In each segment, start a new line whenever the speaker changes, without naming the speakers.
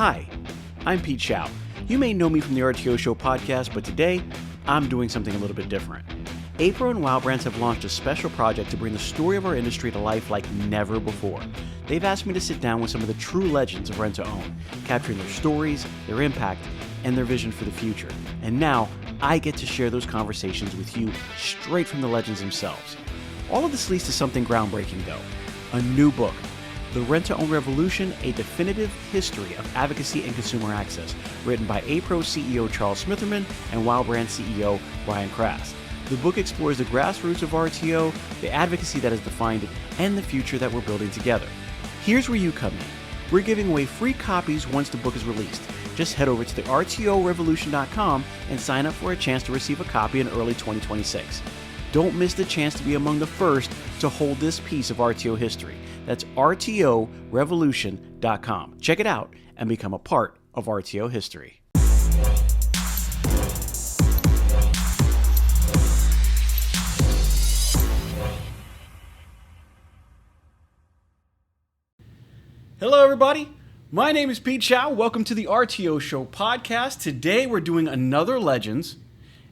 Hi, I'm Pete Chow. You may know me from the RTO Show podcast, but today I'm doing something a little bit different. Apro and Wow Brands have launched a special project to bring the story of our industry to life like never before. They've asked me to sit down with some of the true legends of rent-to-own, capturing their stories, their impact, and their vision for the future. And now I get to share those conversations with you straight from the legends themselves. All of this leads to something groundbreaking though, a new book, The Rent-to-Own Revolution, A Definitive History of Advocacy and Consumer Access, written by Apro CEO Charles Smitherman and Wow Brands CEO Brian Krast. The book explores the grassroots of RTO, the advocacy that has defined it, and the future that we're building together. Here's where you come in. We're giving away free copies once the book is released. Just head over to the RTORevolution.com and sign up for a chance to receive a copy in early 2026. Don't miss the chance to be among the first to hold this piece of RTO history. That's RTORevolution.com. Check it out and become a part of RTO history. Hello, everybody. My name is Pete Chow. Welcome to the RTO Show podcast. Today, we're doing another Legends,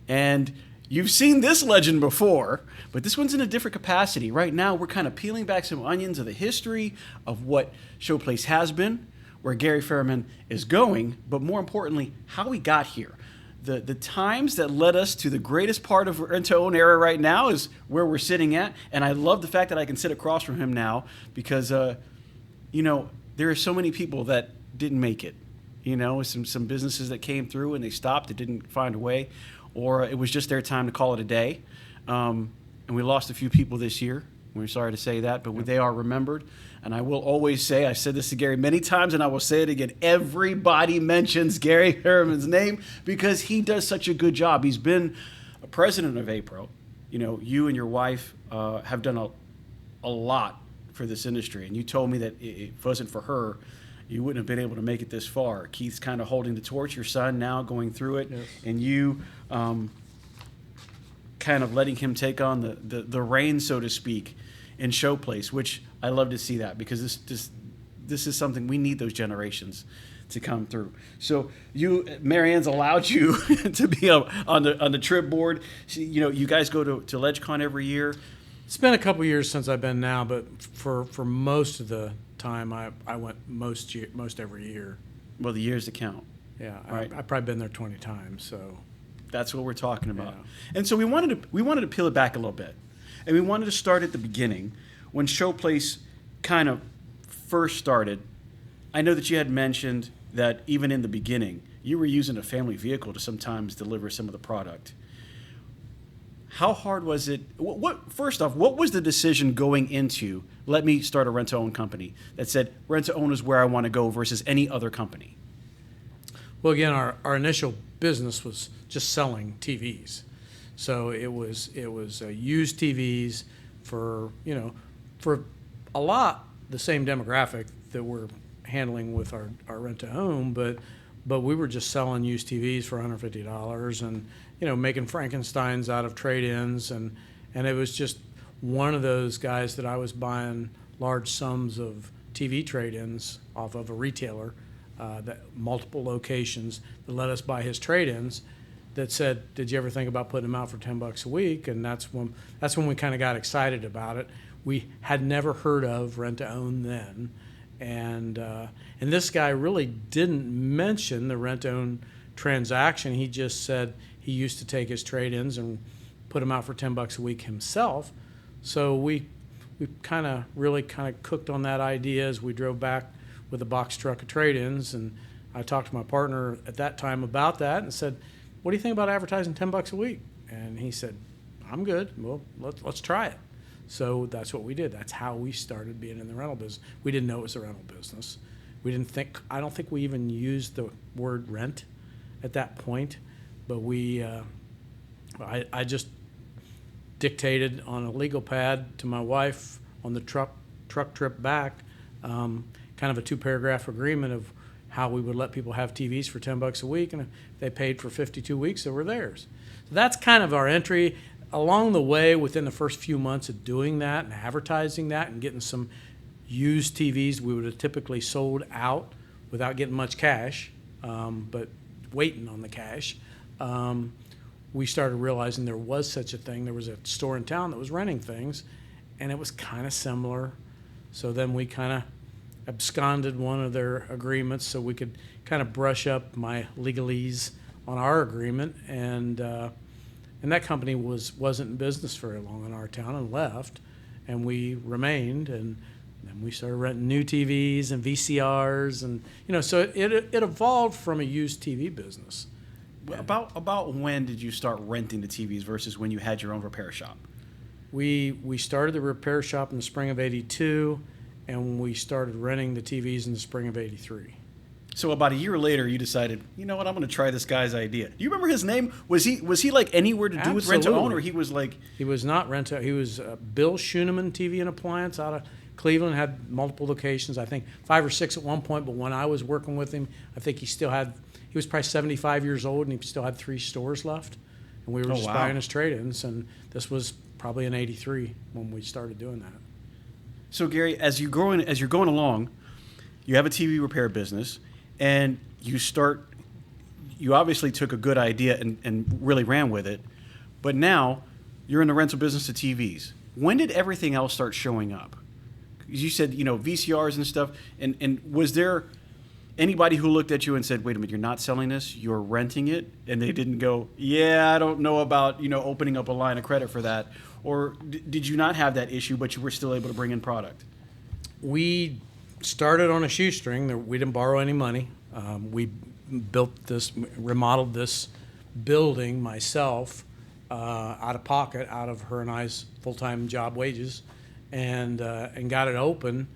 and you've seen this legend before, but this one's in a different capacity. Right now, we're kind of peeling back some onions of the history of what Showplace has been, where Gary Ferriman is going, but more importantly, how we got here. The times that led us to the greatest part of rent-to-own era right now is where we're sitting at, and I love the fact that I can sit across from him now because, there are so many people that didn't make it. Some businesses that came through and they stopped, they didn't find a way, or it was just their time to call it a day. And we lost a few people this year. We're sorry to say that, but they are remembered. And I will always say, I said this to Gary many times, and I will say it again, everybody mentions Gary Ferriman's name because he does such a good job. He's been a president of Apro. You and your wife have done a lot for this industry, and you told me that if it wasn't for her, you wouldn't have been able to make it this far. Keith's kind of holding the torch, your son now going through it, yes. And you kind of letting him take on the reins, so to speak, in Showplace, which I love to see that because this is something we need, those generations to come through. So Marianne's allowed you to be on the trip board. You guys go to LegCon every year.
It's been a couple years since I've been now, but for most of the time, I went most every year.
Well, the years that count.
Yeah,
right.
I've probably been there 20 times. So
that's what we're talking about.
Yeah.
And so we wanted to peel it back a little bit, and we wanted to start at the beginning when Showplace kind of first started. I know that you had mentioned that even in the beginning, you were using a family vehicle to sometimes deliver some of the product. How hard was it? First off, what was the decision going into, let me start a rent-to-own company that said rent-to-own is where I want to go versus any other company?
Well, again, our initial business was just selling TVs. So it was used TVs for a lot the same demographic that we're handling with our rent-to-own, but we were just selling used TVs for $150 and making Frankensteins out of trade-ins, and it was just one of those guys that I was buying large sums of TV trade-ins off of a retailer, that multiple locations that let us buy his trade-ins, that said, "Did you ever think about putting them out for $10 a week?" And that's when we kind of got excited about it. We had never heard of rent-to-own then, and this guy really didn't mention the rent-to-own transaction. He just said he used to take his trade-ins and put them out for $10 a week himself. So we kind of cooked on that idea as we drove back with a box truck of trade-ins, and I talked to my partner at that time about that and said, "What do you think about advertising $10 a week?" And he said, "I'm good. Well, let's try it." So that's what we did. That's how we started being in the rental business. We didn't know it was a rental business. I don't think we even used the word rent at that point, but I just dictated on a legal pad to my wife on the truck trip back, kind of a 2-paragraph agreement of how we would let people have TVs for $10 a week, and if they paid for 52 weeks, they were theirs. So that's kind of our entry. Along the way, within the first few months of doing that and advertising that and getting some used TVs, we would have typically sold out without getting much cash, but waiting on the cash, we started realizing there was such a thing. There was a store in town that was renting things, and it was kind of similar. So then we kind of absconded one of their agreements so we could kind of brush up my legalese on our agreement, and that company wasn't in business very long in our town and left, and we remained, and then we started renting new TVs and VCRs, and so it evolved from a used TV business.
About when did you start renting the TVs versus when you had your own repair shop?
We started the repair shop in the spring of '82, and we started renting the TVs in the spring of '83.
So about a year later, you decided, you know what, I'm going to try this guy's idea. Do you remember his name? Was he like anywhere to do with rent to own, or he was like?
He was not rent to. He was Bill Schooneman TV and Appliance out of Cleveland. Had multiple locations, I think 5 or 6 at one point. But when I was working with him, I think he was probably 75 years old, and he still had 3 stores left. And we were just buying his trade-ins, and this was probably in '83 when we started doing that.
So Gary, as you're going along, you have a TV repair business. And you obviously took a good idea and really ran with it, but now you're in the rental business of TVs. When did everything else start showing up? You said, VCRs and stuff, and was there anybody who looked at you and said, wait a minute, you're not selling this, you're renting it? And they didn't go, yeah, I don't know about, opening up a line of credit for that. Or did you not have that issue, but you were still able to bring in product?
We started on a shoestring. We didn't borrow any money. We remodeled this building myself out of pocket, out of her and I's full-time job wages, and got it open.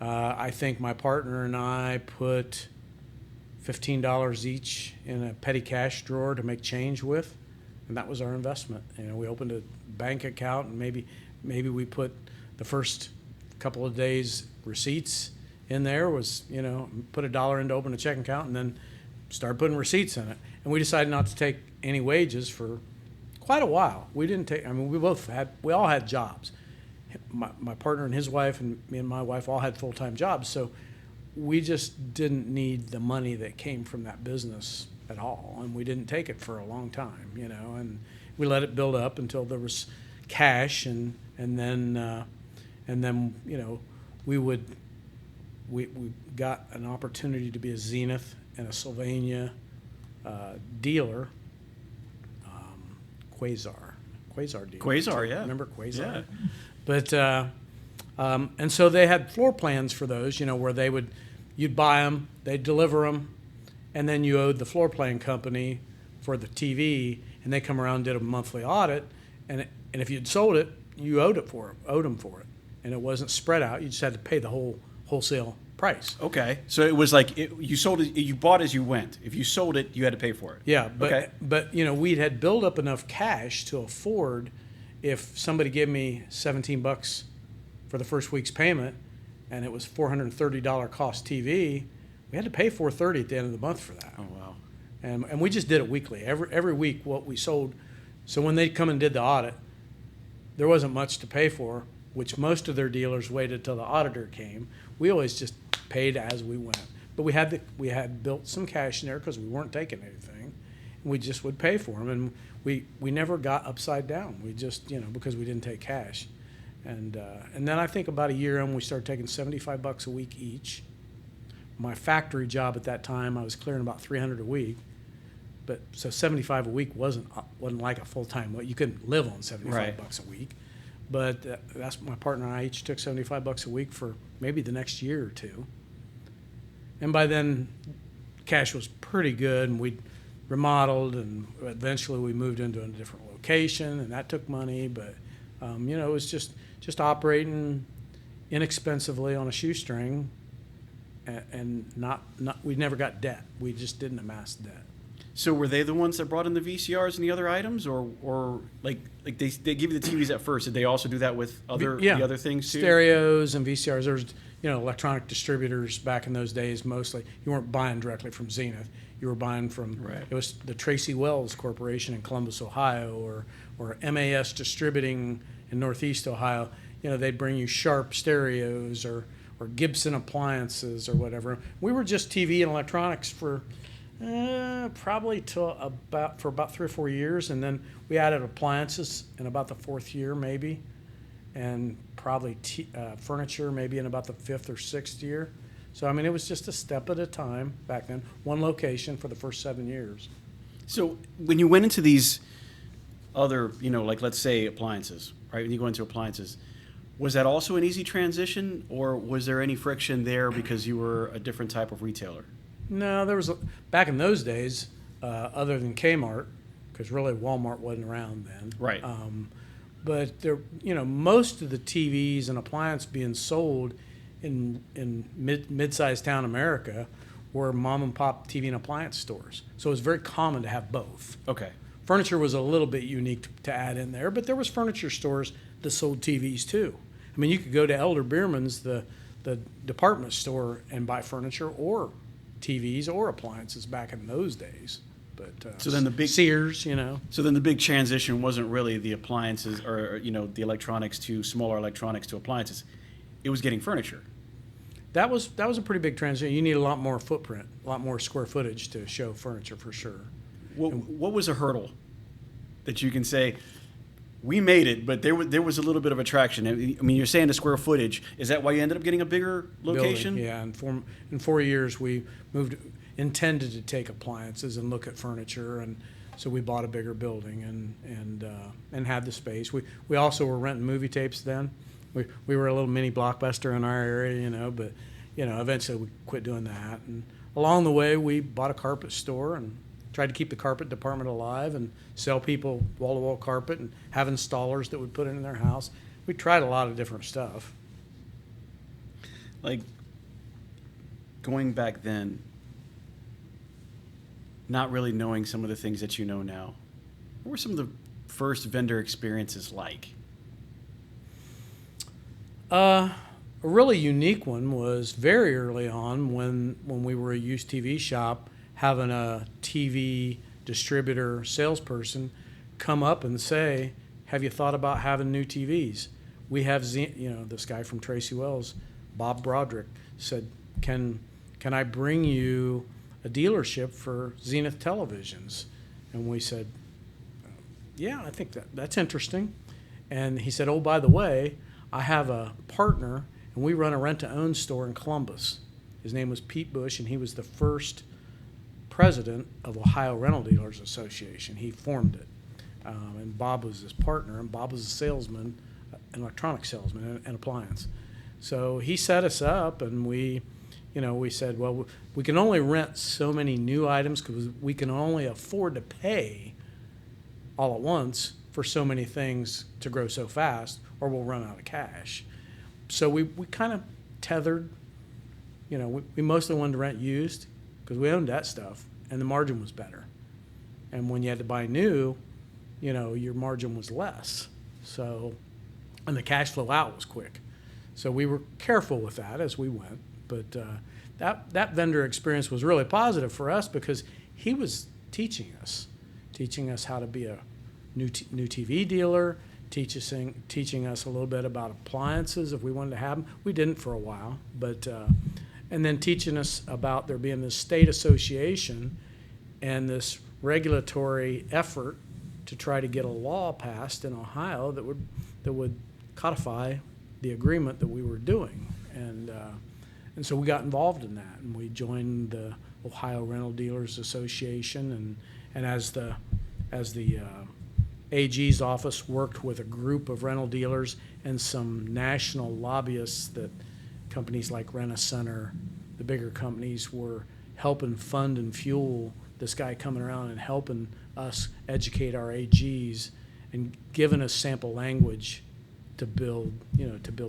I think my partner and I put $15 each in a petty cash drawer to make change with, and that was our investment. We opened a bank account, and maybe we put the first couple of days receipts in there, was put $1 in to open a checking account, and then started putting receipts in it. And we decided not to take any wages for quite a while. We didn't take. We all had jobs. My partner and his wife and me and my wife all had full-time jobs, so we just didn't need the money that came from that business at all, and we didn't take it for a long time, and we let it build up until there was cash, and then we got an opportunity to be a Zenith and a Sylvania dealer, Quasar dealer.
Quasar, yeah.
Remember Quasar?
Yeah.
But and so they had floor plans for those, where you'd buy them, they'd deliver them, and then you owed the floor plan company for the TV, and they come around and did a monthly audit, and if you'd sold it, you owed them for it, and it wasn't spread out. You just had to pay the whole wholesale price.
Okay, so it was like you sold it, you bought as you went. If you sold it, you had to pay for it.
Yeah, but we had built up enough cash to afford. If somebody gave me $17 for the first week's payment, and it was $430 cost TV, we had to pay $430 at the end of the month for that.
Oh wow!
And we just did it weekly. Every week, what we sold. So when they come and did the audit, there wasn't much to pay for, which most of their dealers waited till the auditor came. We always just paid as we went. But we had built some cash in there because we weren't taking anything, and we just would pay for them. And we never got upside down. We just because we didn't take cash, and then I think about a year in, we started taking $75 a week each. My factory job at that time, I was clearing about $300 a week. But so $75 a week wasn't like a full time. You couldn't live on $75 a week. But that's my partner and I each took $75 a week for maybe the next year or two. And by then, cash was pretty good, and we'd remodeled, and eventually we moved into a different location, and that took money. But it was just operating inexpensively on a shoestring, and not we never got debt. We just didn't amass debt.
So were they the ones that brought in the VCRs and the other items, or like they give you the TVs at first? Did they also do that with the other things too?
Stereos and VCRs. There's electronic distributors back in those days. Mostly, you weren't buying directly from Zenith. You were buying from It was the Tracy Wells Corporation in Columbus, Ohio, or MAS Distributing in Northeast Ohio. They'd bring you Sharp stereos or Gibson appliances or whatever. We were just TV and electronics for probably for about 3 or 4 years, and then we added appliances in about the 4th year maybe, and probably furniture maybe in about the 5th or 6th year. So I mean, it was just a step at a time back then. One location for the first 7 years.
So when you went into these other, like let's say appliances, right? When you go into appliances, was that also an easy transition, or was there any friction there because you were a different type of retailer?
No, there was back in those days, other than Kmart, because really Walmart wasn't around then.
Right.
But there, most of the TVs and appliances being sold in mid-sized town America were mom and pop TV and appliance stores. So it was very common to have both.
Okay.
Furniture was a little bit unique to add in there, but there was furniture stores that sold TVs too. I mean, you could go to Elder Bierman's, the department store, and buy furniture or TVs or appliances back in those days. But
so then the big
Sears,
So then the big transition wasn't really the appliances or the electronics to smaller electronics to appliances. It was getting furniture.
That was a pretty big transition. You need a lot more footprint, a lot more square footage to show furniture for sure.
What was a hurdle that you can say, we made it, but there was a little bit of attraction? I mean, you're saying the square footage. Is that why you ended up getting a bigger location?
Building, yeah, in 4 years we intended to take appliances and look at furniture, and so we bought a bigger building and had the space. We also were renting movie tapes then. We were a little mini Blockbuster in our area, but eventually we quit doing that. And along the way, we bought a carpet store and tried to keep the carpet department alive and sell people wall-to-wall carpet and have installers that would put it in their house. We tried a lot of different stuff.
Like going back then, not really knowing some of the things that you know now, what were some of the first vendor experiences like?
A really unique one was very early on when we were a used TV shop, having a TV distributor salesperson come up and say, have you thought about having new TVs? We have, this guy from Tracy Wells, Bob Broderick, said, can I bring you a dealership for Zenith televisions? And we said, yeah, I think that's interesting. And he said, oh, by the way, I have a partner, and we run a rent-to-own store in Columbus. His name was Pete Bush, and he was the first president of Ohio Rental Dealers Association. He formed it. And Bob was his partner, and Bob was a salesman, an electronic salesman, and appliance. So he set us up, and we said, well, we can only rent so many new items because we can only afford to pay all at once for so many things to grow so fast, or we'll run out of cash. So we kind of tethered, we mostly wanted to rent used because we owned that stuff and the margin was better. And when you had to buy new, your margin was less. So, and the cash flow out was quick. So we were careful with that as we went. But that vendor experience was really positive for us because he was teaching us how to be a new TV dealer, teaching us a little bit about appliances if we wanted to have them. We didn't for a while, but and then teaching us about there being this state association and this regulatory effort to try to get a law passed in Ohio that would codify the agreement that we were doing, and so we got involved in that, and we joined the Ohio Rental Dealers Association, and as the AG's office worked with a group of rental dealers and some national lobbyists that companies like Rent-A-Center, the bigger companies, were helping fund and fuel this guy coming around and helping us educate our AGs and giving us sample language to build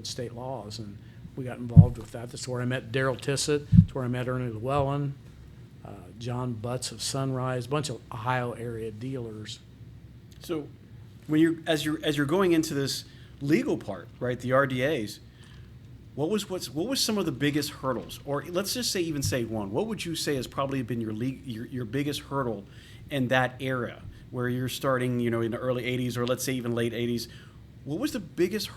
state laws. And we got involved with that. That's where I met Daryl Tissett. That's where I met Ernie Llewellyn, John Butts of Sunrise, a bunch of Ohio area dealers.
So, when as you're going into this legal part, right, the RDAs, what was some of the biggest hurdles, or let's just say one? What would you say has probably been your biggest hurdle in that era where you're starting, in the early '80s, or let's say even late '80s? What was the biggest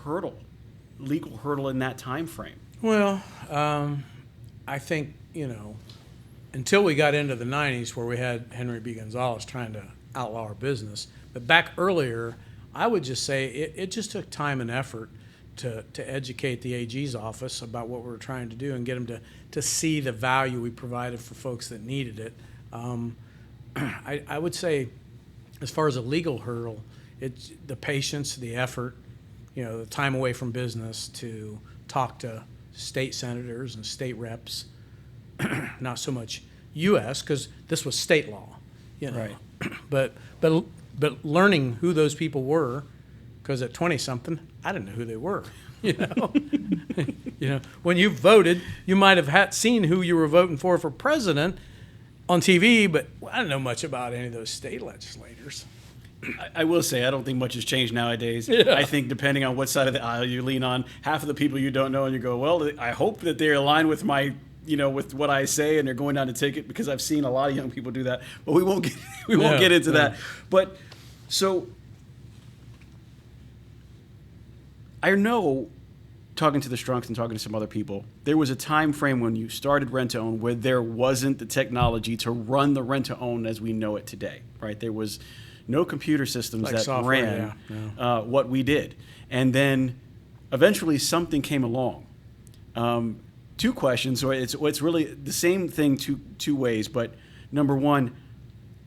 legal hurdle in that time frame?
Well, I think, until we got into the 90s where we had Henry B. Gonzalez trying to outlaw our business, but back earlier, I would just say it just took time and effort to educate the AG's office about what we were trying to do and get them to see the value we provided for folks that needed it. I would say, as far as a legal hurdle, it's the patience, the effort, the time away from business to talk to state senators and state reps, not so much U.S. because this was state law,
Right.
But learning who those people were, because at 20-something, I didn't know who they were. When you voted, you might have seen who you were voting for president on TV, but I don't know much about any of those state legislators.
I will say, I don't think much has changed nowadays.
Yeah.
I think depending on what side of the aisle you lean on, half of the people you don't know, and you go, well, I hope that they're aligned with with what I say, and they're going down to take it, because I've seen a lot of young people do that. But we won't get into that. But so I know, talking to the Strunks and talking to some other people, there was a time frame when you started rent to own where there wasn't the technology to run the rent to own as we know it today, right? There was no computer systems
Like
that
software,
ran what we did. And then eventually something came along. Two questions, so it's really the same thing two ways, but number one,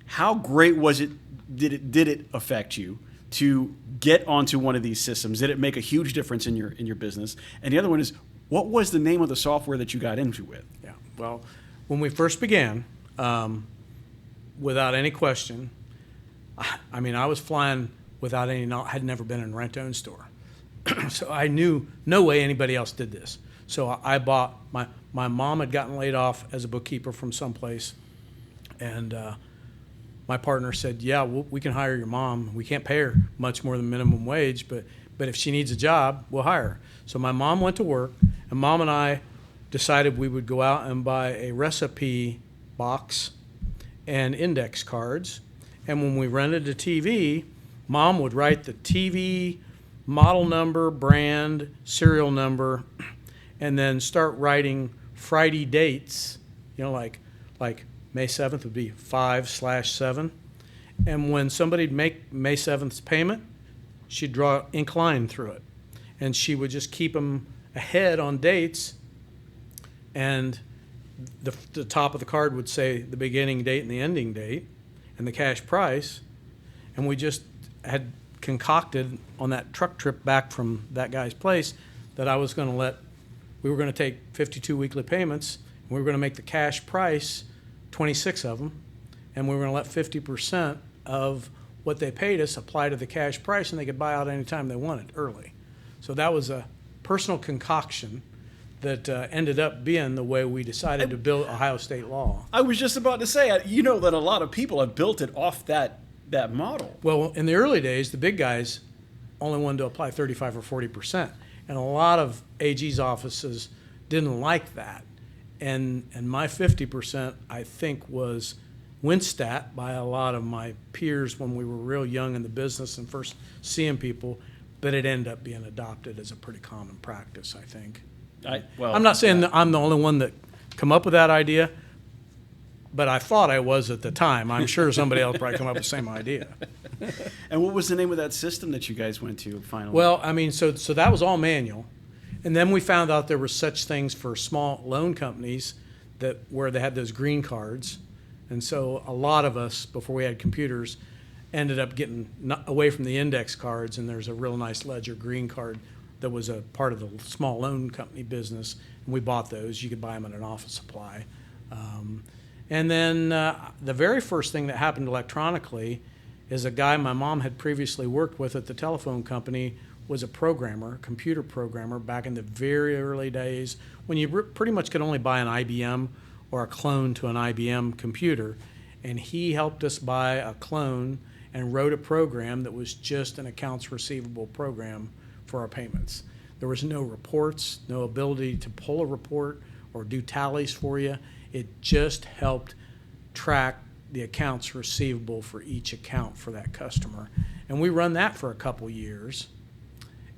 how great was it, did it affect you to get onto one of these systems? Did it make a huge difference in your business? And the other one is, what was the name of the software that you got into with?
Yeah. Well, when we first began, without any question, I was flying without any knowledge. Had never been in a rent-to-own store, so I knew no way anybody else did this. So I bought my mom had gotten laid off as a bookkeeper from someplace, and my partner said, "Yeah, we can hire your mom. We can't pay her much more than minimum wage, but if she needs a job, we'll hire her." So my mom went to work, and Mom and I decided we would go out and buy a recipe box and index cards. And when we rented a TV, Mom would write the TV model number, brand, serial number, and then start writing Friday dates, like May 7th would be 5/7. And when somebody'd make May 7th's payment, she'd draw ink line through it. And she would just keep them ahead on dates. And the top of the card would say the beginning date and the ending date and the cash price. And we just had concocted on that truck trip back from that guy's place that we were going to take 52 weekly payments, and we were going to make the cash price 26 of them, and we were going to let 50% of what they paid us apply to the cash price, and they could buy out anytime they wanted early. So that was a personal concoction that ended up being the way we decided to build Ohio state law.
I was just about to say, that a lot of people have built it off that model.
Well, in the early days, the big guys only wanted to apply 35 or 40%, and a lot of AG's offices didn't like that. And my 50%, I think, was winced at by a lot of my peers when we were real young in the business and first seeing people, but it ended up being adopted as a pretty common practice, I think. I'm not saying that I'm the only one that come up with that idea, but I thought I was at the time. I'm sure somebody else probably come up with the same idea.
And what was the name of that system that you guys went to finally?
Well, so that was all manual. And then we found out there were such things for small loan companies where they had those green cards. And so a lot of us, before we had computers, ended up getting away from the index cards, and there's a real nice Ledger green card that was a part of the small loan company business, and we bought those. You could buy them at an office supply. And then the very first thing that happened electronically is a guy my mom had previously worked with at the telephone company was a programmer, computer programmer, back in the very early days when you pretty much could only buy an IBM or a clone to an IBM computer. And he helped us buy a clone and wrote a program that was just an accounts receivable program for our payments. There was no reports, no ability to pull a report or do tallies for you. It just helped track the accounts receivable for each account for that customer. And we run that for a couple years.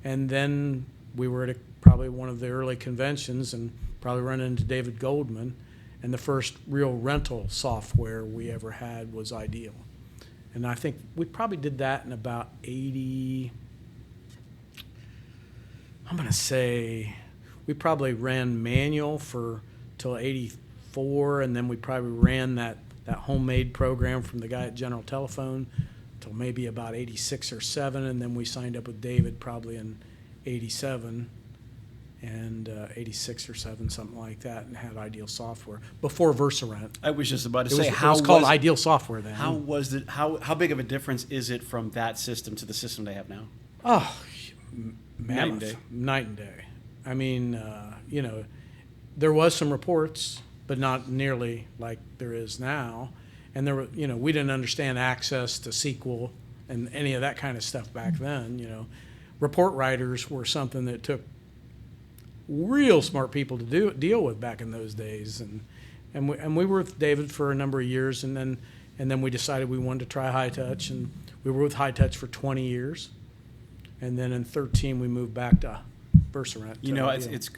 And then we were at a probably one of the early conventions, and probably run into David Goldman. And the first real rental software we ever had was Ideal. And I think we probably did that in about 80, I'm going to say we probably ran manual for till 84, and then we probably ran that homemade program from the guy at General Telephone till maybe about 86 or 7, and then we signed up with David probably in 87 and 86 or 7, something like that, and had Ideal software before VersaRent.
I was just about to say,
It was called Ideal software then.
How was it? How big of a difference is it from that system to the system they have now?
Oh,
Night and day.
Night and day. I mean, there was some reports, but not nearly like there is now. And there were, we didn't understand access to SQL and any of that kind of stuff back then. Report writers were something that took real smart people to deal with back in those days. And we were with David for a number of years, and then we decided we wanted to try High Touch, and we were with High Touch for 20 years. And then in 13 we moved back to VersaRent.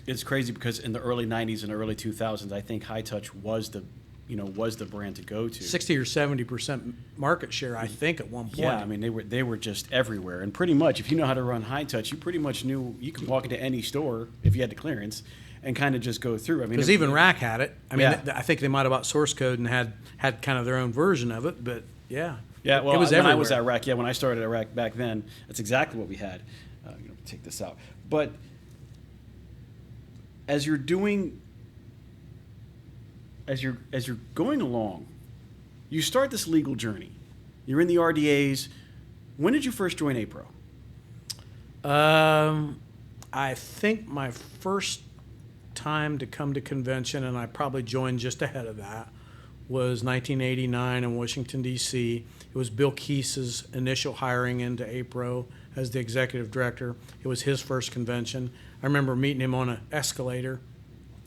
It's crazy because in the early 90s and early 2000s, I think High Touch was the brand to go to.
60 or 70% market share, I think, at one point.
Yeah, I mean they were just everywhere, and pretty much if you know how to run High Touch, you pretty much knew you could walk into any store if you had the clearance and kind of just go through. I mean,
because even Rack had it. I mean,
Yeah.
I think they might have bought source code and had kind of their own version of it, but yeah.
Yeah, well,
it was
when
everywhere.
I was at Rack, when I started at Rack back then, that's exactly what we had. Take this out, but as you're going along, you start this legal journey. You're in the RDAs. When did you first join APRO?
I think my first time to come to convention, and I probably joined just ahead of that, was 1989 in Washington, D.C. It was Bill Keese's initial hiring into APRO as the executive director. It was his first convention. I remember meeting him on an escalator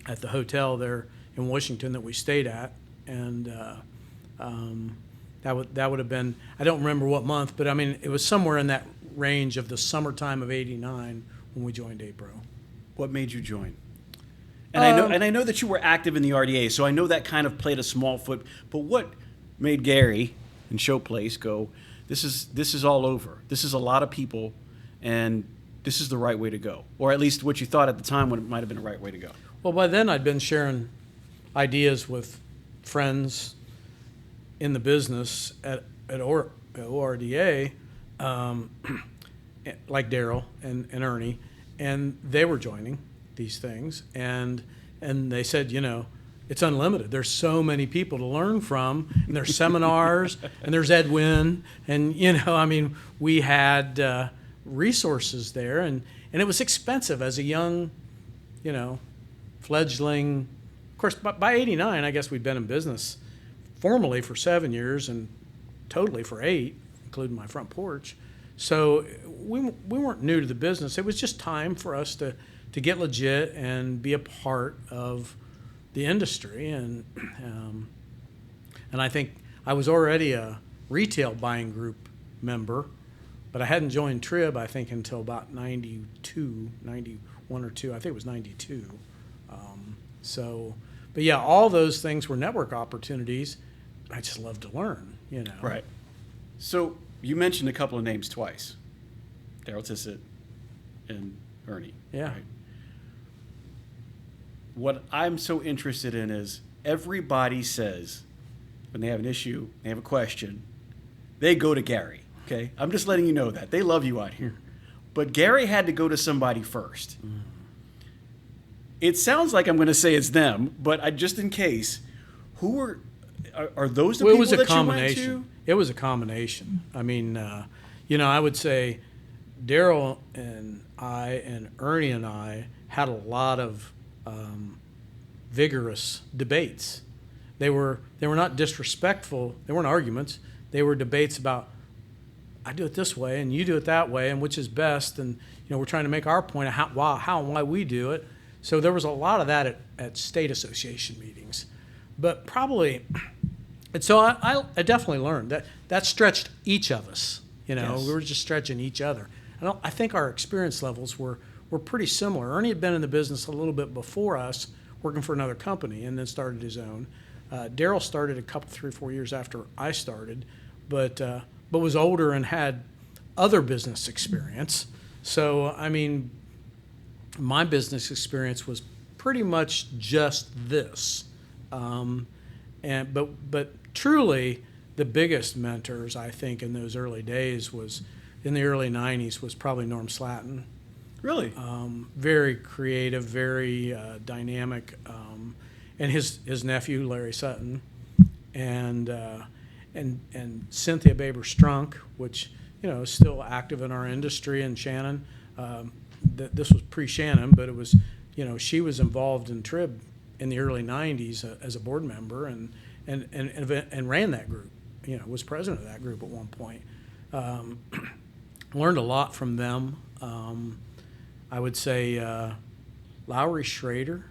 at the hotel there in Washington that we stayed at, and that would have been, I don't remember what month, but I mean it was somewhere in that range of the summertime of '89 when we joined APRO. What
made you join? And I know that you were active in the RDA, so I know that kind of played a small foot. But what made Gary and Showplace go, this is all over. This is a lot of people, and this is the right way to go, or at least what you thought at the time when it might have been the right way to go.
Well, by then I'd been sharing ideas with friends in the business at ORDA, like Daryl and Ernie, and they were joining these things, and they said, it's unlimited. There's so many people to learn from, and there's seminars, and there's Edwin, and we had resources there, and it was expensive as a young, fledgling. Of course, by '89, I guess we'd been in business formally for 7 years and totally for 8, including my front porch. So we weren't new to the business. It was just time for us to get legit and be a part of the industry. And I think I was already a retail buying group member, but I hadn't joined Trib, I think, until about 92, 91 or 2. I think it was 92. But yeah, all those things were network opportunities. I just love to learn,
Right. So you mentioned a couple of names twice, Daryl Tissett and Ernie.
Yeah.
Right? What I'm so interested in is everybody says when they have an issue, they have a question, they go to Gary. Okay, I'm just letting you know that they love you out here, but Gary had to go to somebody first. It sounds like I'm going to say it's them, but just in case, who are those the people that you went to?
It was a combination. I mean, I would say Daryl and I and Ernie and I had a lot of vigorous debates. They were not disrespectful. They weren't arguments. They were debates about, I do it this way and you do it that way, and which is best. And we're trying to make our point of how and why we do it. So there was a lot of that at state association meetings, but probably. And so I definitely learned that stretched each of us.
Yes.
We were just stretching each other. I think our experience levels were were pretty similar. Ernie had been in the business a little bit before us, working for another company, and then started his own. Daryl started a couple, 3 or 4 years after I started, but was older and had other business experience. So, I mean, my business experience was pretty much just this. But truly, the biggest mentors, I think, in those early days was, in the early 90s, was probably Norm Slatton.
Really?
Very creative, very dynamic, and his nephew Larry Sutton, and Cynthia Baber Strunk, which is still active in our industry, and Shannon. This was pre-Shannon, but it was she was involved in Trib in the early '90s as a board member, and ran that group. Was president of that group at one point. Learned a lot from them. I would say Lowry Schrader,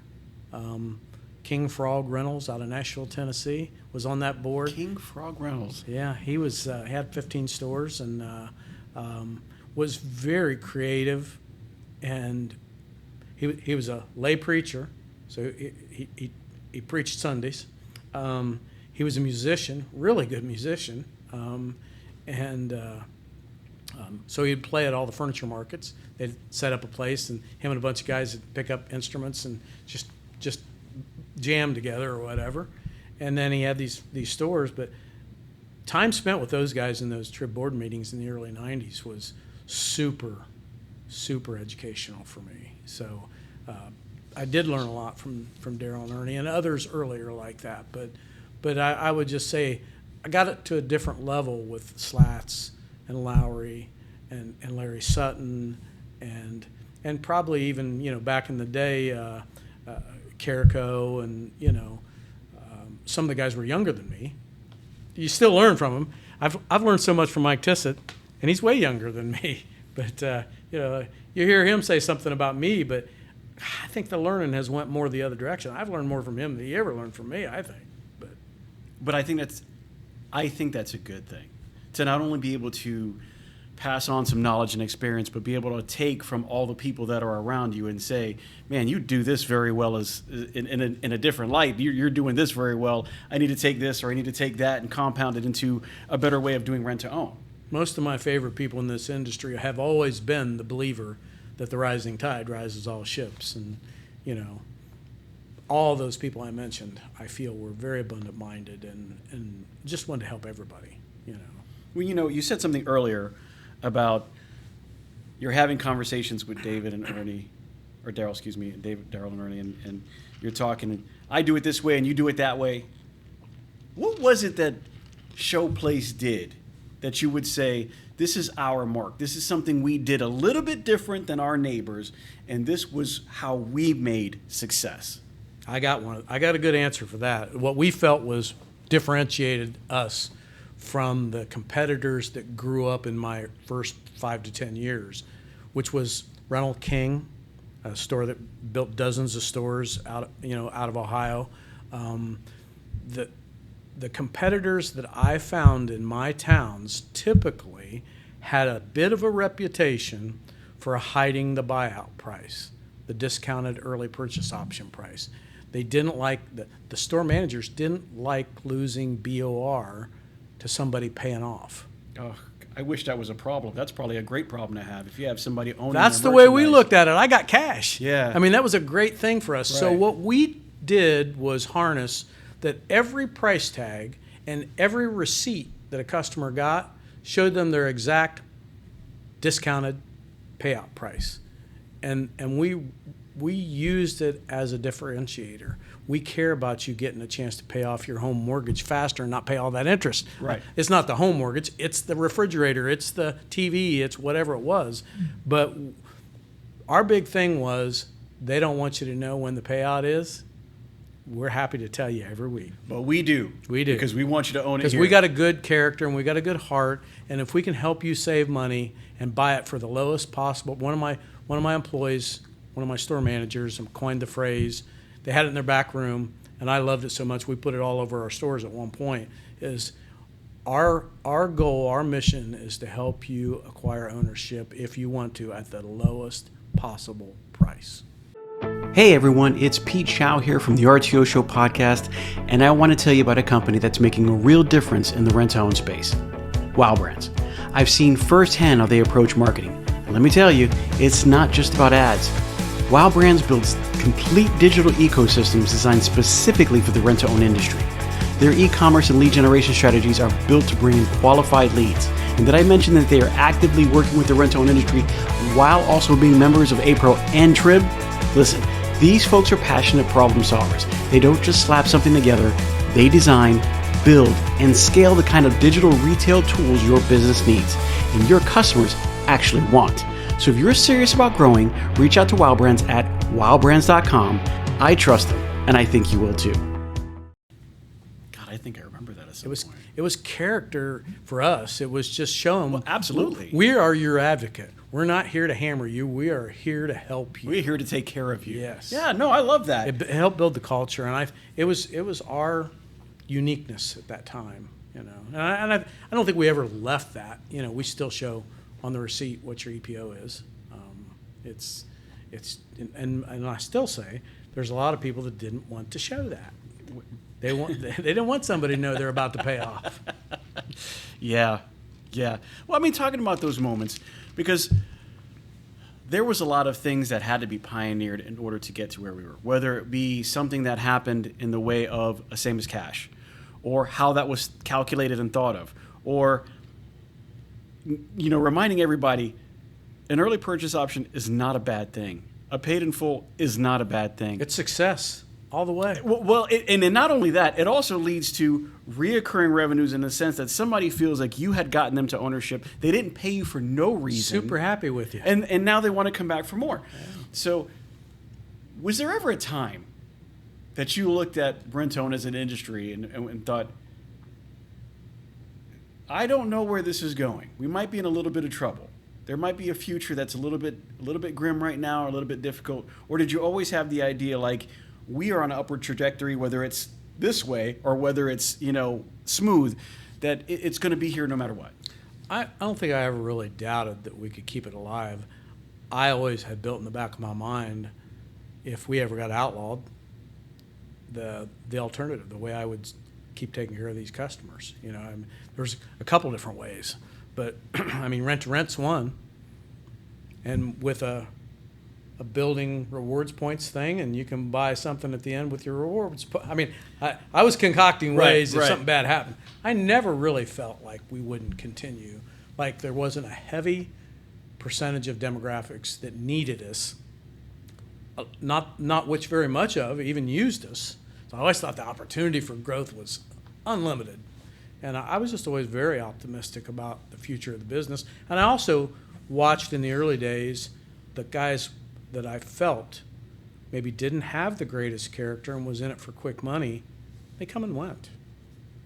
King Frog Reynolds out of Nashville, Tennessee, was on that board.
King Frog Reynolds.
Yeah, he was had 15 stores and was very creative, and he was a lay preacher, so he preached Sundays. He was a musician, really good musician, so he'd play at all the furniture markets. They'd set up a place, and him and a bunch of guys would pick up instruments and just jam together or whatever. And then he had these stores. But time spent with those guys in those Trib board meetings in the early '90s was super, super educational for me. So I did learn a lot from Daryl and Ernie and others earlier like that. But I would just say I got it to a different level with Slats and Lowry and Larry Sutton and probably even back in the day Carrico and some of the guys were younger than me. You still learn from them. I've learned so much from Mike Tissett, and he's way younger than me. But you hear him say something about me, but I think the learning has went more the other direction. I've learned more from him than he ever learned from me, I think.
But I think that's a good thing, to not only be able to pass on some knowledge and experience, but be able to take from all the people that are around you and say, man, you do this very well as in a different light. You're doing this very well. I need to take this or I need to take that and compound it into a better way of doing rent to own.
Most of my favorite people in this industry have always been the believer that the rising tide rises all ships. And, all those people I mentioned, I feel were very abundant-minded and just wanted to help everybody,
Well, you said something earlier about you're having conversations with David and Ernie, or Daryl, excuse me, Daryl and Ernie, and you're talking, I do it this way and you do it that way. What was it that Showplace did that you would say, this is our mark, this is something we did a little bit different than our neighbors, and this was how we made success?
I got a good answer for that. What we felt was differentiated us from the competitors that grew up in my first 5 to 10 years, which was Reynold King, a store that built dozens of stores out of Ohio. The competitors that I found in my towns typically had a bit of a reputation for hiding the buyout price, the discounted early purchase option price. They didn't like the store managers didn't like losing BOR to somebody paying off.
Oh, I wish that was a problem. That's probably a great problem to have if you have somebody owning.
That's the way we looked at it. I got cash.
Yeah.
I mean, that was a great thing for us. Right. So what we did was harness that every price tag and every receipt that a customer got showed them their exact discounted payout price, and we used it as a differentiator. We care about you getting a chance to pay off your home mortgage faster and not pay all that interest.
Right.
It's not the home mortgage, it's the refrigerator, it's the TV, it's whatever it was. But our big thing was they don't want you to know when the payout is. We're happy to tell you every week.
But we do.
We do.
Because we want you to own it
Because
here.
we got a good character and we got a good heart, and if we can help you save money and buy it for the lowest possible. One of my employees, one of my store managers, coined the phrase. They had it in their back room, and I loved it so much we put it all over our stores at one point, is our goal, our mission is to help you acquire ownership if you want to at the lowest possible price.
Hey everyone, it's Pete Chow here from the RTO Show podcast, and I want to tell you about a company that's making a real difference in the rent-to-own space. Wow Brands. I've seen firsthand how they approach marketing. And let me tell you, it's not just about ads. Wow Brands builds complete digital ecosystems designed specifically for the rent-to-own industry. Their e-commerce and lead generation strategies are built to bring in qualified leads. And did I mention that they are actively working with the rent-to-own industry while also being members of APRO and TRIB? Listen, these folks are passionate problem solvers. They don't just slap something together. They design, build, and scale the kind of digital retail tools your business needs and your customers actually want. So if you're serious about growing, reach out to Wow Brands at wowbrands.com. I trust them, and I think you will too. God, I think I remember that at some point.
It was character for us. It was just showing.
Well, absolutely.
We are your advocate. We're not here to hammer you. We are here to help you.
We're here to take care of you.
Yes.
Yeah, no, I love that.
It helped build the culture, and it was our uniqueness at that time, you know. And I don't think we ever left that. You know, we still show on the receipt what your EPO is. And I still say there's a lot of people that didn't want to show that. They didn't want somebody to know they're about to pay off.
Yeah. Well, I mean, talking about those moments, because there was a lot of things that had to be pioneered in order to get to where we were, whether it be something that happened in the way of a same as cash, or how that was calculated and thought of, or, you know, reminding everybody an early purchase option is not a bad thing. A paid in full is not a bad thing.
It's success all the way.
Well, and not only that, it also leads to reoccurring revenues in the sense that somebody feels like you had gotten them to ownership. They didn't pay you for no reason.
Super happy with you.
And now they want to come back for more. Yeah. So was there ever a time that you looked at rent-to-own as an industry and thought, I don't know where this is going. We might be in a little bit of trouble. There might be a future that's a little bit grim right now, or a little bit difficult. Or did you always have the idea like, we are on an upward trajectory, whether it's this way or whether it's, you know, smooth, that it's going to be here no matter what?
I don't think I ever really doubted that we could keep it alive. I always had built in the back of my mind, if we ever got outlawed, the alternative, the way I would keep taking care of these customers. You know, there's a couple different ways, but I mean, rent to rent's one, and with a building rewards points thing, and you can buy something at the end with your rewards. I mean, I was concocting ways if something bad happened. I never really felt like we wouldn't continue, like there wasn't a heavy percentage of demographics that needed us, not which very much of even used us. So I always thought the opportunity for growth was unlimited. And I was just always very optimistic about the future of the business. And I also watched in the early days the guys that I felt maybe didn't have the greatest character and was in it for quick money. They come and went.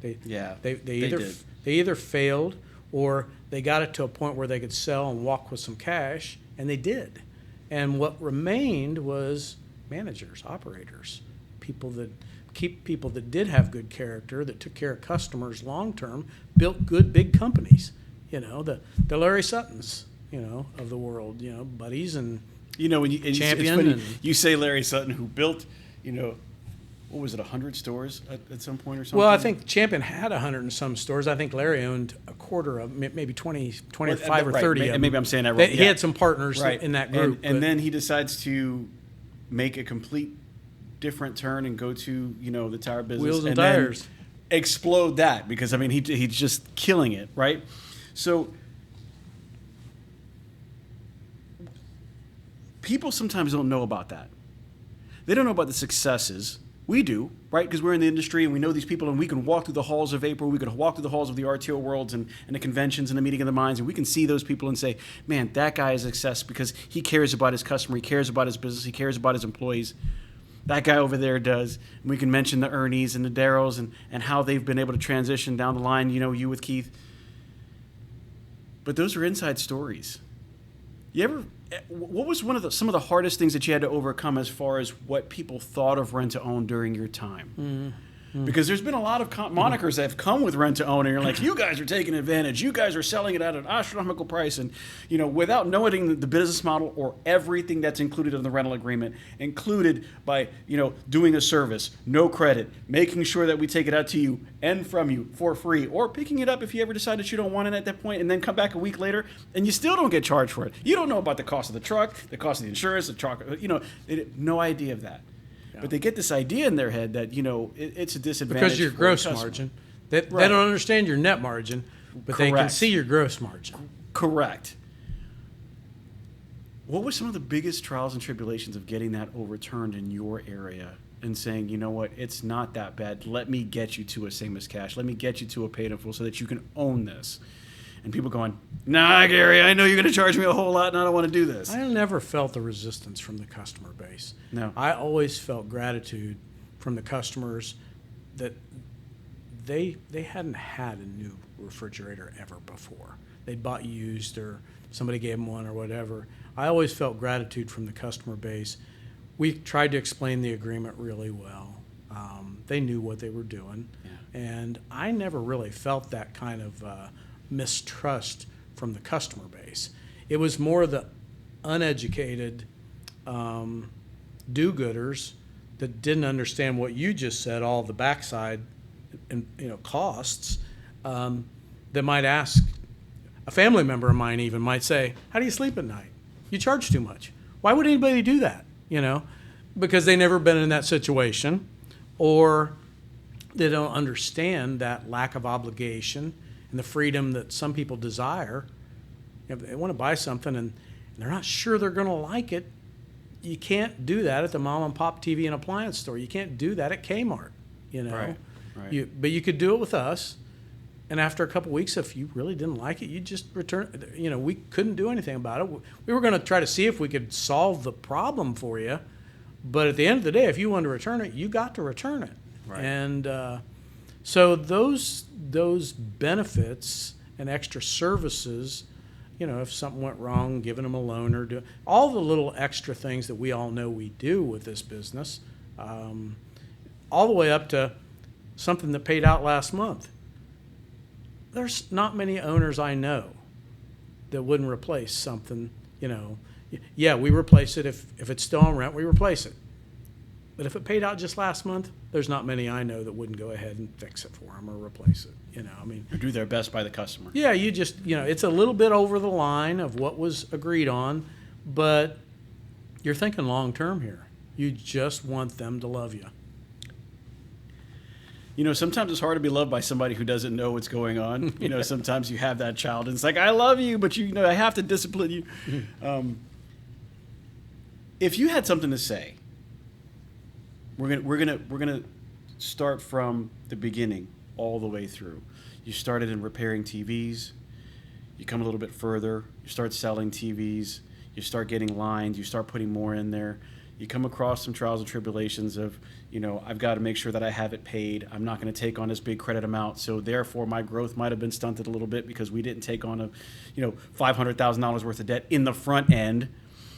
They either failed or they got it to a point where they could sell and walk with some cash, and they did. And what remained was managers, operators, people that did have good character, that took care of customers long term, built good big companies. You know, the Larry Suttons, you know, of the world, you know, buddies and
when
Champion.
It's funny, you say Larry Sutton, who built, what was it, 100 stores at some point or something?
Well, I think Champion had 100 and some stores. I think Larry owned a quarter of, maybe 25 or 30 of them.
Maybe I'm saying that wrong.
He had some partners in that group.
And then he decides to make a complete different turn and go to, the tire business.
Wheels and tires.
Then explode that, because, I mean, he's just killing it, right? So people sometimes don't know about that. They don't know about the successes. We do, right? Because we're in the industry and we know these people, and we can walk through the halls of April. We can walk through the halls of the RTO worlds and the conventions and the meeting of the minds, and we can see those people and say, man, that guy is a success because he cares about his customer. He cares about his business. He cares about his employees. That guy over there does. And we can mention the Ernies and the Darryls and how they've been able to transition down the line, you with Keith. But those are inside stories. What was some of the hardest things that you had to overcome as far as what people thought of rent to own during your time? Because there's been a lot of monikers that have come with rent to own, and you're like, you guys are taking advantage. You guys are selling it at an astronomical price, and without knowing the business model or everything that's included in the rental agreement, included by doing a service, no credit, making sure that we take it out to you and from you for free, or picking it up if you ever decide that you don't want it at that point, and then come back a week later and you still don't get charged for it. You don't know about the cost of the truck, the cost of the insurance, the truck. No idea of that. But they get this idea in their head that, it's a disadvantage.
Because your gross margin. They don't understand your net margin, but they can see your gross margin.
Correct. What were some of the biggest trials and tribulations of getting that overturned in your area and saying, you know what, it's not that bad. Let me get you to a same as cash. Let me get you to a paid in full so that you can own this. And people going, nah, Gary, I know you're going to charge me a whole lot and I don't want to do this.
I never felt the resistance from the customer base.
No.
I always felt gratitude from the customers that they hadn't had a new refrigerator ever before. They'd bought used or somebody gave them one or whatever. I always felt gratitude from the customer base. We tried to explain the agreement really well. They knew what they were doing. Yeah. And I never really felt that kind of mistrust from the customer base. It was more the uneducated do-gooders that didn't understand what you just said, all the backside and costs, that might ask. A family member of mine even might say, how do you sleep at night? You charge too much. Why would anybody do that? Because they never been in that situation, or they don't understand that lack of obligation and the freedom that some people desire. If they want to buy something and they're not sure they're going to like it, you can't do that at the mom and pop TV and appliance store. You can't do that at Kmart,
Right.
But you could do it with us. And after a couple of weeks, if you really didn't like it, you just return. We couldn't do anything about it. We were going to try to see if we could solve the problem for you. But at the end of the day, if you wanted to return it, you got to return it.
Right.
And so those benefits and extra services, if something went wrong, giving them a loan or all the little extra things that we all know we do with this business, all the way up to something that paid out last month. There's not many owners I know that wouldn't replace something, Yeah, we replace it. If it's still on rent, we replace it. But if it paid out just last month, there's not many I know that wouldn't go ahead and fix it for them or replace it.
Or do their best by the customer.
Yeah, you just, it's a little bit over the line of what was agreed on, but you're thinking long term here. You just want them to love you.
Sometimes it's hard to be loved by somebody who doesn't know what's going on. Sometimes you have that child and it's like, I love you, but I have to discipline you. If you had something to say, we're gonna start from the beginning all the way through. You started in repairing TVs. You come a little bit further. You start selling TVs. You start getting lines. You start putting more in there. You come across some trials and tribulations of, I've got to make sure that I have it paid. I'm not going to take on this big credit amount. So therefore my growth might have been stunted a little bit because we didn't take on $500,000 worth of debt in the front end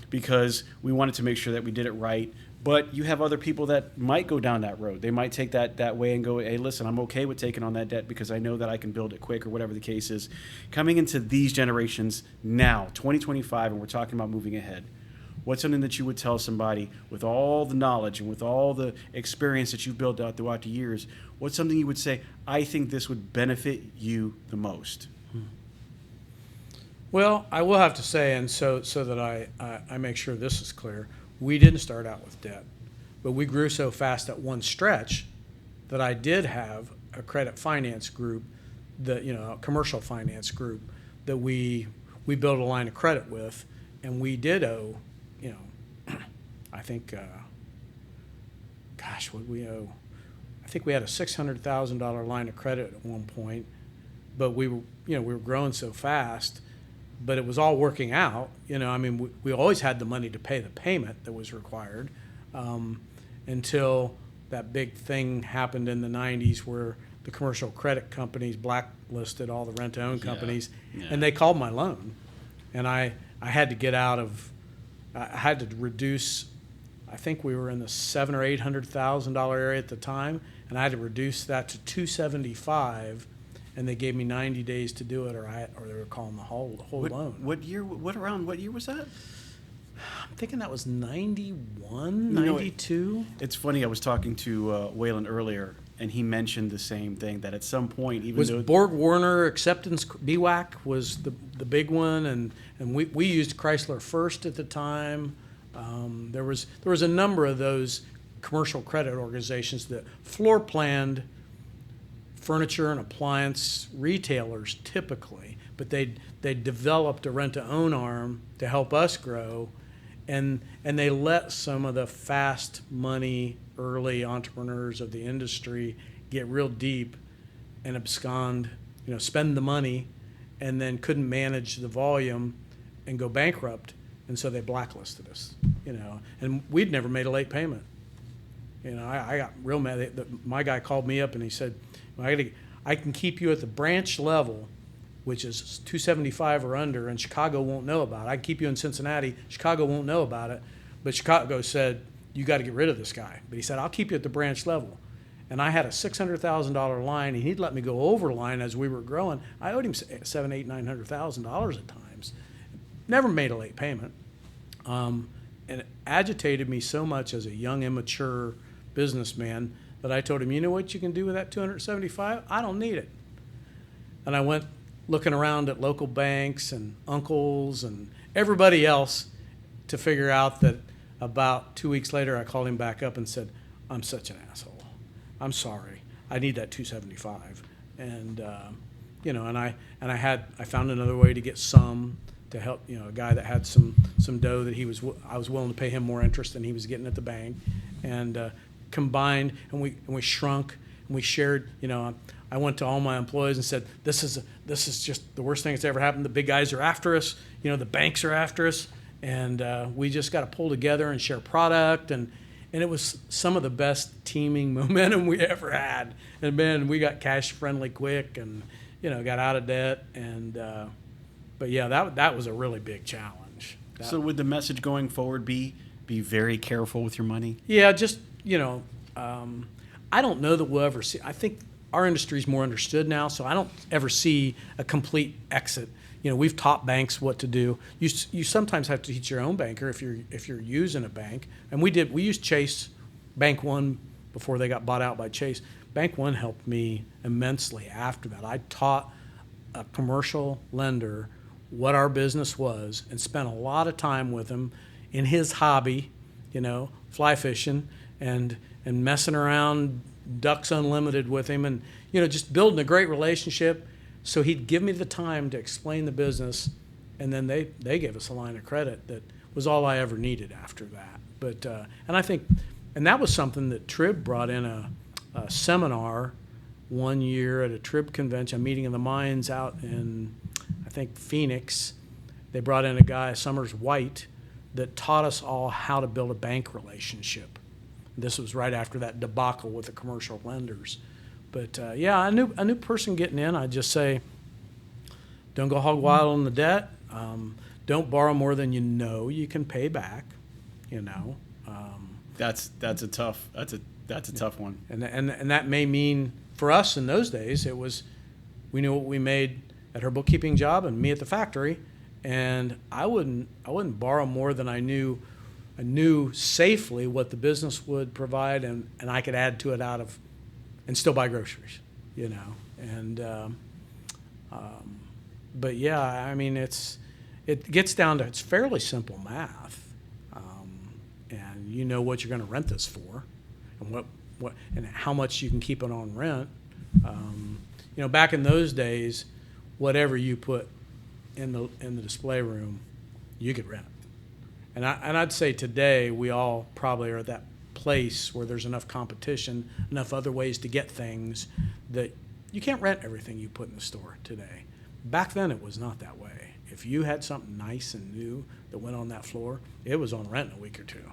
because we wanted to make sure that we did it right. But you have other people that might go down that road. They might take that way and go, hey, listen, I'm okay with taking on that debt because I know that I can build it quick or whatever the case is. Coming into these generations now, 2025, and we're talking about moving ahead, what's something that you would tell somebody with all the knowledge and with all the experience that you've built out throughout the years? What's something you would say, I think this would benefit you the most?
Well, I will have to say, and so that I make sure this is clear, we didn't start out with debt, but we grew so fast at one stretch that I did have a credit finance group, a commercial finance group that we built a line of credit with, and we did owe, I think, what did we owe? I think we had a $600,000 line of credit at one point, but we were growing so fast. But it was all working out. We always had the money to pay the payment that was required until that big thing happened in the 90s where the commercial credit companies blacklisted all the rent-to-own companies, and they called my loan. And I had to get out of – I had to reduce I think we were in the $700,000 or $800,000 area at the time, and I had to reduce that to 275, and they gave me 90 days to do it, or they were calling the whole loan.
What year? What was that?
I'm thinking that was 91, 92.
It's funny. I was talking to Waylon earlier, and he mentioned the same thing, that at some point, even
Was
though
Borg Warner Acceptance BWAC was the big one, and we used Chrysler First at the time. There was a number of those commercial credit organizations that floor planned furniture and appliance retailers typically, but they developed a rent-to-own arm to help us grow, and they let some of the fast money early entrepreneurs of the industry get real deep and abscond, spend the money, and then couldn't manage the volume and go bankrupt, and so they blacklisted us, and we'd never made a late payment. I got real mad. My guy called me up and he said, I can keep you at the branch level, which is 275 or under, and Chicago won't know about it. I can keep you in Cincinnati. Chicago won't know about it. But Chicago said, you got to get rid of this guy. But he said, I'll keep you at the branch level. And I had a $600,000 line, and he'd let me go over line as we were growing. I owed him $700,000, $900,000 at times. Never made a late payment. And it agitated me so much as a young, immature businessman that I told him, you know what you can do with that 275? I don't need it. And I went looking around at local banks and uncles and everybody else to figure out that about 2 weeks later, I called him back up and said, I'm such an asshole. I'm sorry. I need that 275. And, I found another way to get some to help, a guy that had some dough that I was willing to pay him more interest than he was getting at the bank, and combined, and we shrunk, and we shared. I went to all my employees and said, this is just the worst thing that's ever happened. The big guys are after us. The banks are after us, and we just got to pull together and share product, and it was some of the best teaming momentum we ever had. And man, we got cash friendly quick, and got out of debt, and but yeah, that was a really big challenge.
So would the message going forward be very careful with your money?
Yeah, just I don't know that we'll ever see. I think our industry is more understood now, so I don't ever see a complete exit. We've taught banks what to do. You sometimes have to teach your own banker if you're using a bank, and we did. We used Chase Bank One before they got bought out by Chase. Bank One helped me immensely after that. I taught a commercial lender what our business was and spent a lot of time with him in his hobby, fly fishing and messing around Ducks Unlimited with him, and just building a great relationship. So he'd give me the time to explain the business, and then they gave us a line of credit that was all I ever needed after that. But and I think, and that was something that Trib brought in a seminar one year at a Trib convention, a meeting of the minds out in, I think, Phoenix. They brought in a guy, Summers White, that taught us all how to build a bank relationship. This was right after that debacle with the commercial lenders. But a new person getting in, I'd just say, don't go hog wild on the debt. Don't borrow more than you can pay back.
That's a tough one.
And that may mean for us in those days, we knew what we made at her bookkeeping job and me at the factory, and I wouldn't borrow more than I knew safely what the business would provide, and I could add to it and still buy groceries, and but yeah, I mean, it gets down to, it's fairly simple math, and what you're going to rent this for, and what and how much you can keep it on rent. Back in those days, whatever you put in the display room, you could rent. And I'd say today we all probably are at that place where there's enough competition, enough other ways to get things, that you can't rent everything you put in the store today. Back then it was not that way. If you had something nice and new that went on that floor, it was on rent in a week or two,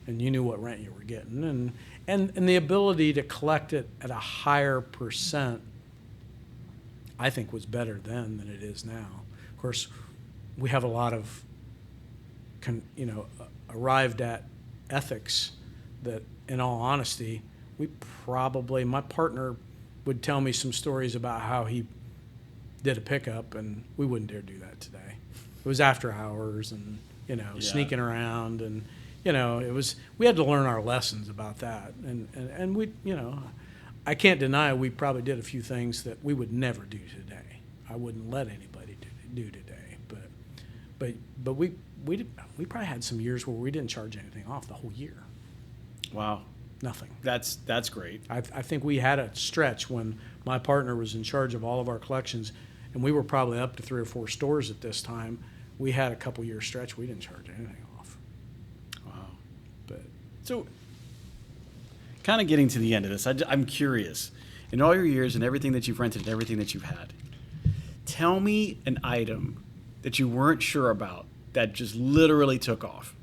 and you knew what rent you were getting, and the ability to collect it at a higher percent, I think, was better then than it is now. Of course, we have a lot of arrived at ethics that, in all honesty, my partner would tell me some stories about how he did a pickup, and we wouldn't dare do that today. It was after hours and, sneaking around, and, we had to learn our lessons about that. And we, I can't deny we probably did a few things that we would never do today. I wouldn't let anybody do today. But we probably had some years where we didn't charge anything off the whole year.
Wow.
Nothing.
That's great.
I think we had a stretch when my partner was in charge of all of our collections, and we were probably up to 3 or 4 stores at this time. We had a couple year stretch we didn't charge anything off.
Wow.
But
so, kind of getting to the end of this, I'm curious. In all your years and everything that you've rented and everything that you've had, tell me an item that you weren't sure about that just literally took off.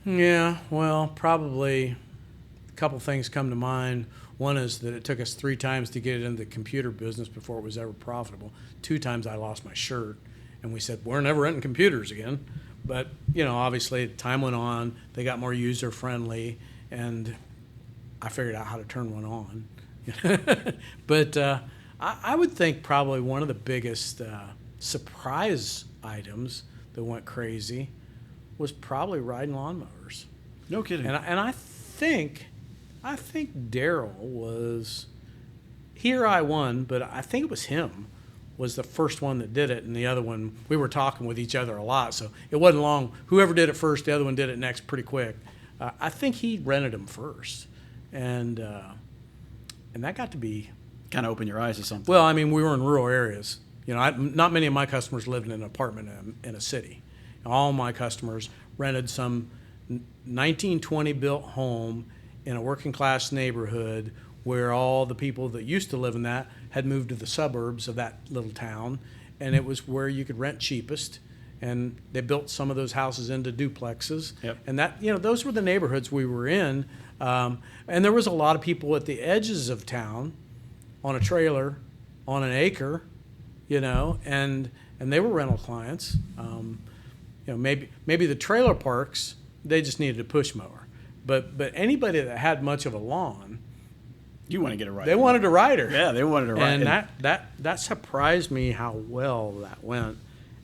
Yeah, well, probably a couple things come to mind. One is that it took us 3 times to get into the computer business before it was ever profitable. 2 times I lost my shirt, and we said, we're never renting computers again. But, obviously, time went on. They got more user-friendly, and I figured out how to turn one on. But I would think probably one of the biggest surprise items that went crazy was probably riding lawnmowers.
No kidding.
And I think Daryl was, I won, but I think it was him was the first one that did it, and the other one, we were talking with each other a lot, so it wasn't long. Whoever did it first, the other one did it next pretty quick. I think he rented them first, and that got to be
kind of open your eyes to something.
Well, I mean, we were in rural areas. Not many of my customers lived in an apartment in a city. All my customers rented some 1920 built home in a working class neighborhood where all the people that used to live in that had moved to the suburbs of that little town, and it was where you could rent cheapest. And they built some of those houses into duplexes.
Yep.
And that, those were the neighborhoods we were in. And there was a lot of people at the edges of town on a trailer, on an acre, and they were rental clients. Maybe the trailer parks, they just needed a push mower. But anybody that had much of a lawn,
you want to get a rider.
They wanted a rider.
Yeah, they wanted a rider.
And that surprised me how well that went.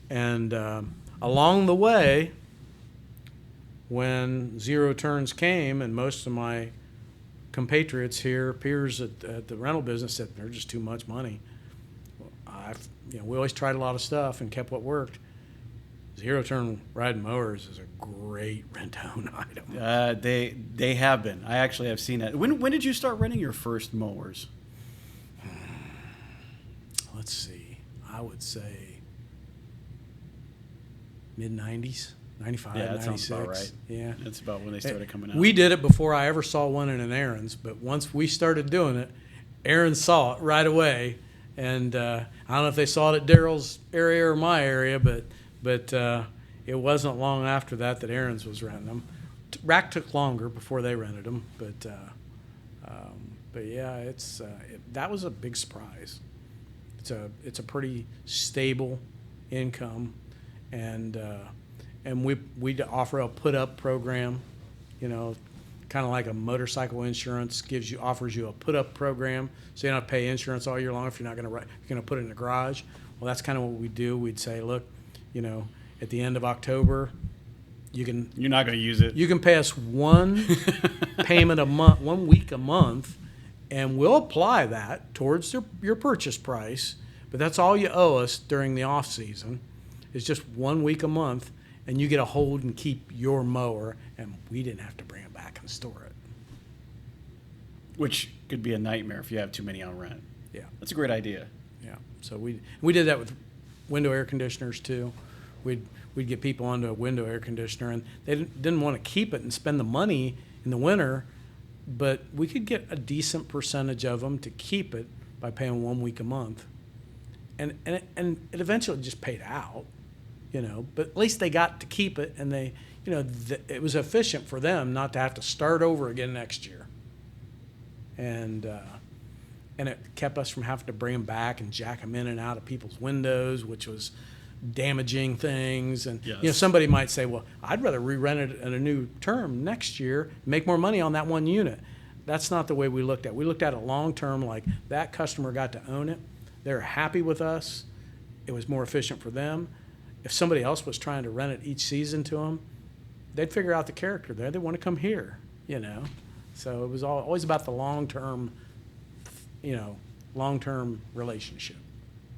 And along the way, when zero turns came, and most of my compatriots here, peers at the rental business, said they're just too much money. We always tried a lot of stuff and kept what worked. Zero turn riding mowers is a great rent-own item.
They have been. I actually have seen that. When did you start renting your first mowers?
Let's see. I would say mid-90s, 95,
yeah, that
96.
sounds about right.
Yeah.
That's about when they started coming out.
We did it before I ever saw one in an Aaron's, but once we started doing it, Aaron saw it right away. And I don't know if they saw it at Daryl's area or my area, but it wasn't long after that Aaron's was renting them. Rack took longer before they rented them, but yeah, that was a big surprise. It's a pretty stable income, and we offer a put up program, kind of like a motorcycle insurance offers you a put up program, so you don't have to pay insurance all year long if you're going to put it in the garage. Well, that's kind of what we do. We'd say, look, at the end of October, you're
not going to use it.
You can pay us one payment a month, 1 week a month, and we'll apply that towards your purchase price. But that's all you owe us during the off season. It's just 1 week a month, and you get to hold and keep your mower, and we didn't have to bring it back and store it.
Which could be a nightmare if you have too many on rent.
Yeah,
that's a great idea.
Yeah, so we did that with window air conditioners too. We'd get people onto a window air conditioner, and they didn't want to keep it and spend the money in the winter, but we could get a decent percentage of them to keep it by paying 1 week a month, and it eventually just paid out, But at least they got to keep it, and they, it was efficient for them not to have to start over again next year, and it kept us from having to bring them back and jack them in and out of people's windows, which was damaging things. And
Yes.
somebody might say, well, I'd rather re-rent it at a new term next year, make more money on that one unit. That's not the way we looked at it. We looked at it long term, like that customer got to own it. They're happy with us. It was more efficient for them. If somebody else was trying to rent it each season to them, they'd figure out the character there. They want to come here, So it was always about the long-term, long-term relationship.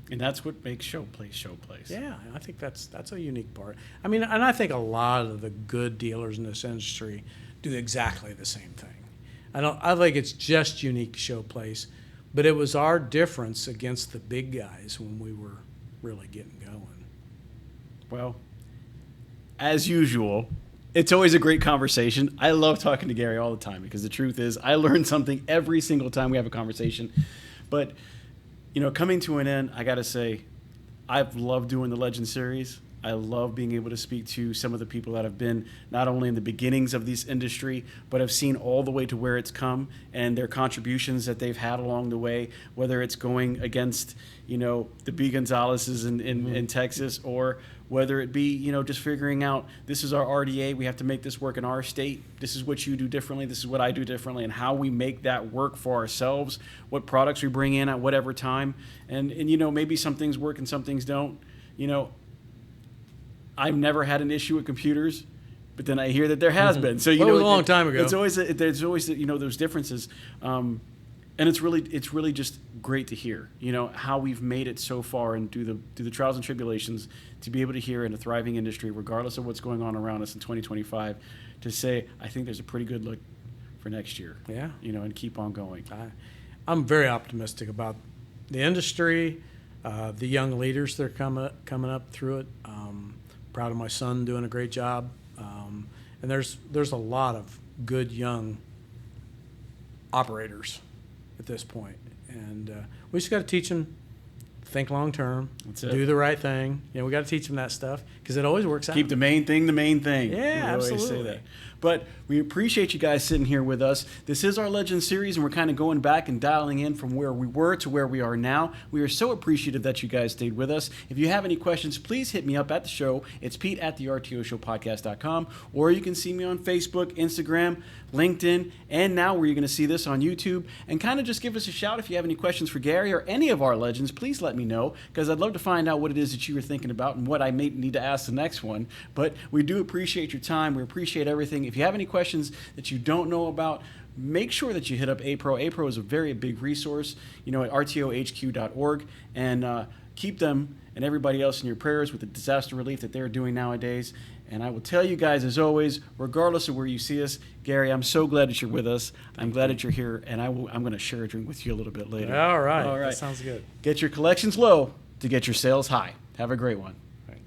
And that's what makes Showplace.
Yeah, I think that's a unique part. I mean, and I think a lot of the good dealers in this industry do exactly the same thing. I think it's just unique to Showplace, but it was our difference against the big guys when we were really getting going.
Well, as usual, it's always a great conversation. I love talking to Gary all the time because the truth is I learn something every single time we have a conversation. But, coming to an end, I got to say, I've loved doing the Legend series. I love being able to speak to some of the people that have been not only in the beginnings of this industry, but have seen all the way to where it's come and their contributions that they've had along the way, whether it's going against, the B. Gonzalez's in Texas, or whether it be, just figuring out this is our RDA, we have to make this work in our state. This is what you do differently. This is what I do differently, and how we make that work for ourselves, what products we bring in at whatever time. And maybe some things work and some things don't. I've never had an issue with computers, but then I hear that there has been. So
it was a long time ago.
It's always there's always those differences, and it's really just great to hear how we've made it so far and through the trials and tribulations to be able to hear in a thriving industry, regardless of what's going on around us in 2025, to say I think there's a pretty good look for next year.
Yeah,
and keep on going.
I'm very optimistic about the industry, the young leaders that are coming up through it. Proud of my son doing a great job, and there's a lot of good young operators at this point, and we just got to teach them think long term, do the right thing. We got to teach them that stuff because it always works out.
Keep the main thing the main thing.
Yeah,
we
absolutely.
Always say that. But we appreciate you guys sitting here with us. This is our Legend series, and we're kind of going back and dialing in from where we were to where we are now. We are so appreciative that you guys stayed with us. If you have any questions, please hit me up at the show. It's Pete at the RTOshowpodcast.com, or you can see me on Facebook, Instagram, LinkedIn, and now where you're going to see this on YouTube. And kind of just give us a shout if you have any questions for Gary or any of our legends. Please let me know, because I'd love to find out what it is that you were thinking about and what I may need to ask the next one. But we do appreciate your time. We appreciate everything. If you have any questions that you don't know about, make sure that you hit up APRO. APRO is a very big resource, at rtohq.org, and keep them and everybody else in your prayers with the disaster relief that they're doing nowadays. And I will tell you guys, as always, regardless of where you see us, Gary, I'm so glad that you're with us. I'm glad that you're here, and I'm going to share a drink with you a little bit later.
All right. That sounds good.
Get your collections low to get your sales high. Have a great one.
Right.